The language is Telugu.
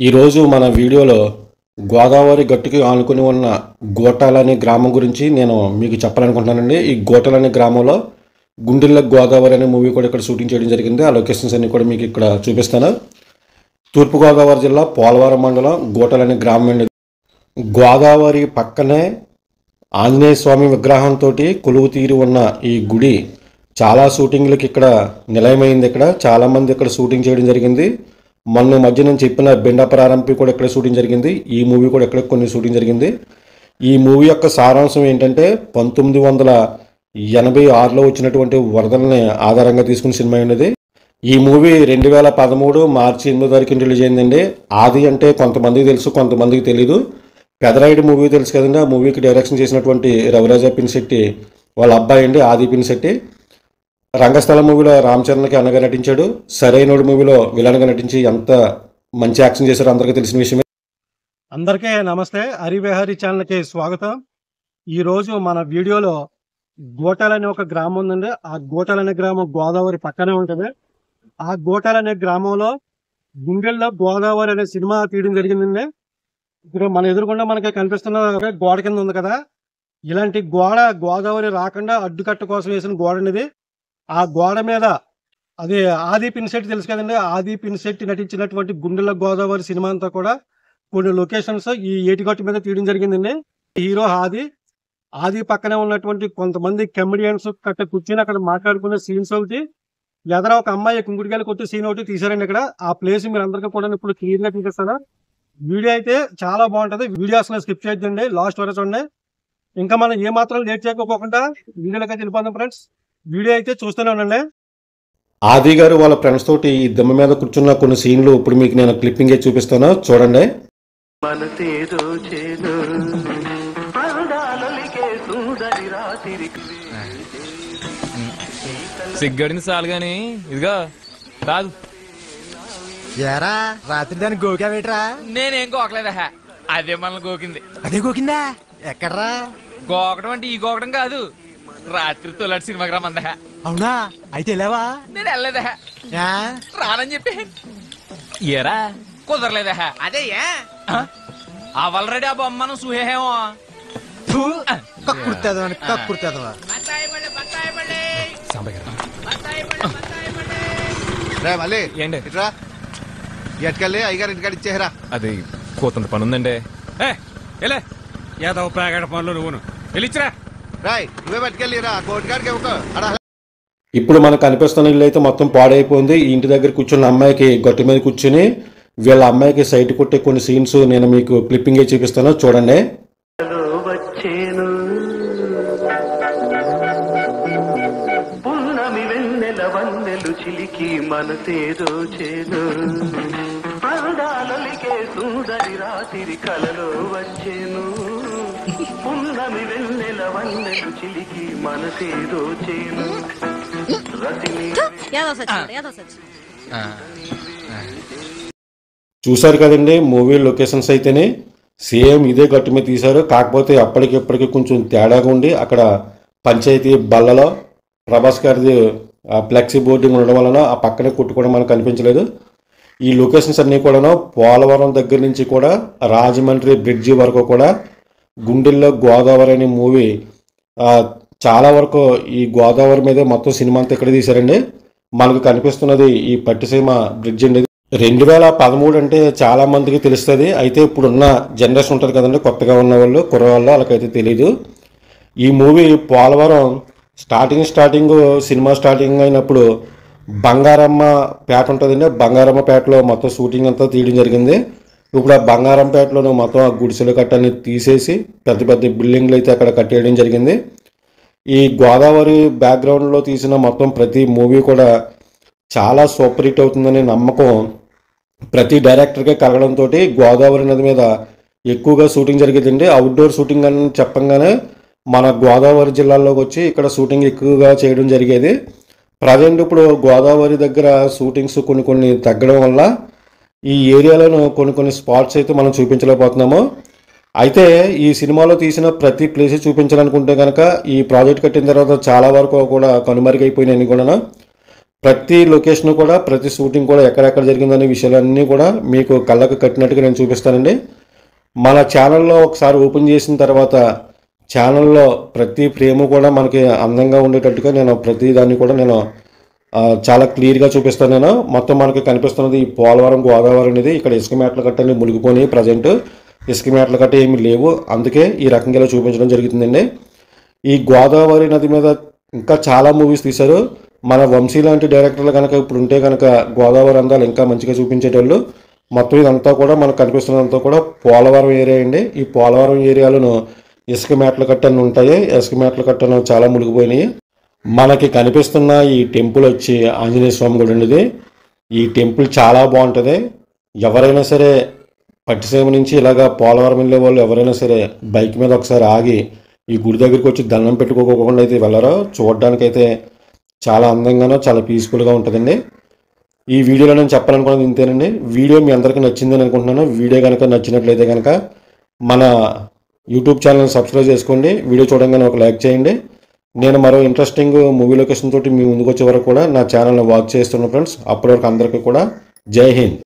ఈరోజు మన వీడియోలో గోదావరి గట్టుకి ఆనుకుని ఉన్న గోటాలనే గ్రామం గురించి నేను మీకు చెప్పాలనుకుంటున్నానండి. ఈ గోటాలనే గ్రామంలో గుండెల గోదావరి అనే మూవీ కూడా ఇక్కడ షూటింగ్ చేయడం జరిగింది. ఆ లొకేషన్స్ అన్ని కూడా మీకు ఇక్కడ చూపిస్తాను. తూర్పుగోదావరి జిల్లా పోలవరం మండలం గోటాలనే గ్రామం అండి. గోదావరి పక్కనే ఆంజనేయ స్వామి విగ్రహంతో కొలువు తీరి ఉన్న ఈ గుడి చాలా షూటింగ్లకి ఇక్కడ నిలయమైంది. ఇక్కడ చాలామంది ఇక్కడ షూటింగ్ చేయడం జరిగింది. మొన్న మధ్య నేను చెప్పిన బెండ ప్రారంభి కూడా ఇక్కడ షూటింగ్ జరిగింది. ఈ మూవీ కూడా ఇక్కడ కొన్ని షూటింగ్ జరిగింది. ఈ మూవీ యొక్క సారాంశం ఏంటంటే 1986లో వచ్చినటువంటి వరదల్ని ఆధారంగా తీసుకున్న సినిమా అనేది. ఈ మూవీ 2013 మార్చి 8 తారీఖున రిలీజ్ అయిందండి. ఆది అంటే కొంతమందికి తెలుసు, కొంతమందికి తెలీదు. పెదరాయుడు మూవీ తెలుసు కదండి. ఆ మూవీకి డైరెక్షన్ చేసినటువంటి రవిరాజ పినిశెట్టి వాళ్ళ అబ్బాయి అండి ఆది పినిశెట్టి. రంగస్థలం మూవీలో రామ్ చరణ్కి అన్నగా నటించాడు. సరైనోడు మూవీలో విలన్గా నటించి ఎంత మంచి యాక్షన్ చేశారో అందరికీ తెలిసిన విషయమే. అందరికీ నమస్తే. హరివిహారీ ఛానల్కి స్వాగతం. ఈరోజు మన వీడియోలో గోటాల్ అనే ఒక గ్రామం ఉందండి. ఆ గోటాల్ అనే గ్రామం గోదావరి పక్కనే ఉంటుంది. ఆ గోటాల్ అనే గ్రామంలో గుండెల్లో గోదావరి అనే సినిమా తీయడం జరిగిందండి. ఇప్పుడు మన ఎదురుకుండా మనకి కనిపిస్తున్న గోడ కింద ఉంది కదా, ఇలాంటి గోడ గోదావరి రాకుండా అడ్డుకట్ట కోసం వేసిన గోడ అనేది. ఆ గోడ మీద అది ఆది పినిశెట్టి తెలుసు కదండి. ఆది పినిశెట్టి నటించినటువంటి గుండెల గోదావరి సినిమా అంతా కూడా కొన్ని లొకేషన్స్ ఈ ఏటిగట్టు మీద తీయడం జరిగిందండి. హీరో ఆది పక్కనే ఉన్నటువంటి కొంతమంది కమెడియన్స్ కట్ట కూర్చొని అక్కడ మాట్లాడుకునే సీన్స్ ఒకటి, ఎదర ఒక అమ్మాయి కుంకుడికాయలు కొట్టే సీన్ ఒకటి తీసారండి. ఇక్కడ ఆ ప్లేస్ మీరు అందరికీ కూడా ఇప్పుడు క్లియర్ గా చూపిస్తాను. వీడియో అయితే చాలా బాగుంటది. వీడియో అసలు స్కిప్ చేయొద్దండి, లాస్ట్ వరకు చూడండి. ఇంకా మనం ఏ మాత్రం లేట్ చేయకపోకుండా వీడియోలోకి వెళ్ళిపోదాం ఫ్రెండ్స్. వీడియో అయితే చూస్తూనే ఉండండి. ఆది గారు వాళ్ళ ఫ్రెండ్స్ తోటి ఈ దమ్మ మీద కూర్చున్న కొన్ని సీన్లు ఇప్పుడు మీకు నేను క్లిప్పింగ్ చూపిస్తాను, చూడండి. సిగ్గడిని చాలు గాని ఇదిగా కాదు. ఏరా రాత్రి దాన్ని గోకావేట్రా? నేనేం గోకలేదా, అదే మనల్ని గోకింది. అదే గోకిందా? ఎక్కడ్రా? గోకడం అంటే ఈ గోకడం కాదు, రాత్రి తొలటి సినిమాకి రమ్మందా. అవునా? అయితే వెళ్ళావా? నేను వెళ్ళలేదా, రానని చెప్పి. ఏరా కుదరలేదా? అదే ఆల్రెడీ ఆ బొమ్మ మనం చూసేమో. కక్కుర్తేదవా మళ్ళీ ఏంటి ఎట్టుకెళ్ళి అయ్యగారు ఇంటికాడ ఇచ్చేహరా. అది కోతంత పని ఉందండి. ఏదో ప్యాకెట్ పనులు నువ్వును వెళ్ళిచ్చిరా. రాయ్ నువ్వే పట్టుకెళ్ళిరా కోటికాడికి ఇవ్వకు. ఇప్పుడు మనకు కనిపిస్తున్న ఇల్లు అయితే మొత్తం పాడైపోయింది. ఈ ఇంటి దగ్గర కూర్చున్న అమ్మాయికి గట్టి మీద కూర్చుని వీళ్ళ అమ్మాయికి సైట్ కొట్టే కొన్ని సీన్స్ నేను మీకు క్లిప్పింగ్ చూపిస్తాను, చూడండి. చిలికి మనసేదో చేను అందాలొలికే సుందరి రాత్రి కలలో వచ్చేను పున్నమి వెన్నెల వన్నెలు చిలికి మనసేదో చేను చూసారు కదండి మూవీ లొకేషన్స్ అయితేనే సేమ్ ఇదే గట్టు మీద తీశారు. కాకపోతే అప్పటికిప్పటికి కొంచెం తేడాగా ఉండి అక్కడ పంచాయతీ బల్లలో ప్రభాస్ గారిది ఫ్లెక్సీ బోర్డింగ్ ఉండడం వలన ఆ పక్కనే కొట్టుకోవడం మనకు కనిపించలేదు. ఈ లొకేషన్స్ అన్నీ కూడా పోలవరం దగ్గర నుంచి కూడా రాజమండ్రి బ్రిడ్జి వరకు కూడా గుండెల్లో గోదావరి అనే మూవీ చాలా వరకు ఈ గోదావరి మీదే మొత్తం సినిమా అంతా ఇక్కడ తీశారండి. మనకు కనిపిస్తున్నది ఈ పట్టిసీమ బ్రిడ్జ్ అండి. 2013 అంటే చాలా మందికి తెలుస్తుంది. అయితే ఇప్పుడున్న జనరేషన్ ఉంటుంది కదండి, కొత్తగా ఉన్న వాళ్ళు కుర్రవాళ్ళు వాళ్ళకైతే తెలీదు. ఈ movie Polavaram starting cinema starting అయినప్పుడు బంగారమ్మ పేట ఉంటుందండి. బంగారమ్మ పేటలో మొత్తం షూటింగ్ అంతా తీయడం జరిగింది. ఇప్పుడు ఆ బంగారం పేటలో మొత్తం ఆ గుడిసెలు కట్టని తీసేసి పెద్ద పెద్ద బిల్డింగ్లు అయితే అక్కడ కట్టేయడం జరిగింది. ఈ గోదావరి బ్యాక్గ్రౌండ్లో తీసిన మొత్తం ప్రతి మూవీ కూడా చాలా సూపర్ హిట్ అవుతుందనే నమ్మకం ప్రతి డైరెక్టర్కే కలగడంతో గోదావరి నది మీద ఎక్కువగా షూటింగ్ జరిగేదండి. అవుట్డోర్ షూటింగ్ అని చెప్పంగానే మన గోదావరి జిల్లాలోకి వచ్చి ఇక్కడ షూటింగ్ ఎక్కువగా చేయడం జరిగేది. ప్రజెంట్ ఇప్పుడు గోదావరి దగ్గర షూటింగ్స్ కొన్ని తగ్గడం వల్ల ఈ ఏరియాలోనూ కొన్ని స్పాట్స్ అయితే మనం చూపించలేకపోతున్నాము. అయితే ఈ సినిమాలో తీసిన ప్రతి ప్లేస్ చూపించాలనుకుంటే కనుక ఈ ప్రాజెక్ట్ కట్టిన తర్వాత చాలా వరకు కూడా కనుమరుగైపోయినాయి కూడా. ప్రతి లొకేషన్ కూడా ప్రతి షూటింగ్ కూడా ఎక్కడెక్కడ జరిగిందనే విషయాలన్నీ కూడా మీకు కళ్ళకు కట్టినట్టుగా నేను చూపిస్తానండి. మన ఛానల్లో ఒకసారి ఓపెన్ చేసిన తర్వాత ఛానల్లో ప్రతి ఫ్రేము కూడా మనకి అందంగా ఉండేటట్టుగా నేను ప్రతి దాన్ని కూడా నేను చాలా క్లియర్గా చూపిస్తాను. నేను మొత్తం మనకి కనిపిస్తున్నది ఈ పోలవరం గోదావరి అనేది. ఇక్కడ ఇసుక మేటల కట్టని మునిగిపోయి ప్రజెంట్ ఇసుక మేటల కట్ట ఏమీ లేవు, అందుకే ఈ రకంగా చూపించడం జరుగుతుందండి. ఈ గోదావరి నది మీద ఇంకా చాలా మూవీస్ తీశారు. మన వంశీ లాంటి డైరెక్టర్లు కనుక ఇప్పుడు ఉంటే కనుక గోదావరి అందాలు ఇంకా మంచిగా చూపించేటోళ్ళు. మొత్తం ఇదంతా కూడా మనకు కనిపిస్తున్నదంతా కూడా పోలవరం ఏరియా అండి. ఈ పోలవరం ఏరియాలోను ఇసుక మేటల కట్టను ఉంటాయి. ఇసుక మేటల కట్టను చాలా మునిగిపోయినాయి. మనకి కనిపిస్తున్న ఈ టెంపుల్ వచ్చి ఆంజనేయ స్వామి గుడి ఉండేది. ఈ టెంపుల్ చాలా బాగుంటుంది. ఎవరైనా సరే పట్టిసీమ నుంచి ఇలాగా పోలవరం వెళ్ళే వాళ్ళు ఎవరైనా సరే బైక్ మీద ఒకసారి ఆగి ఈ గుడి దగ్గరికి వచ్చి దండం పెట్టుకోకుండా అయితే వెళ్ళరో. చూడడానికైతే చాలా అందంగానో చాలా పీస్ఫుల్గా ఉంటుందండి. ఈ వీడియోలో నేను చెప్పాలనుకున్నది ఇంతేనండి. వీడియో మీ అందరికీ నచ్చిందని అనుకుంటున్నాను. వీడియో కనుక నచ్చినట్లయితే కనుక మన యూట్యూబ్ ఛానల్ని సబ్స్క్రైబ్ చేసుకోండి. వీడియో చూడంగానే ఒక లైక్ చేయండి. నేను మరో ఇంట్రెస్టింగ్ మూవీ లొకేషన్ తోటి మీ ముందుకు వచ్చే వరకు కూడా నా ఛానల్ని వాచ్ చేస్తున్న ఫ్రెండ్స్. అప్పటి వరకు అందరికీ కూడా జై హింద్.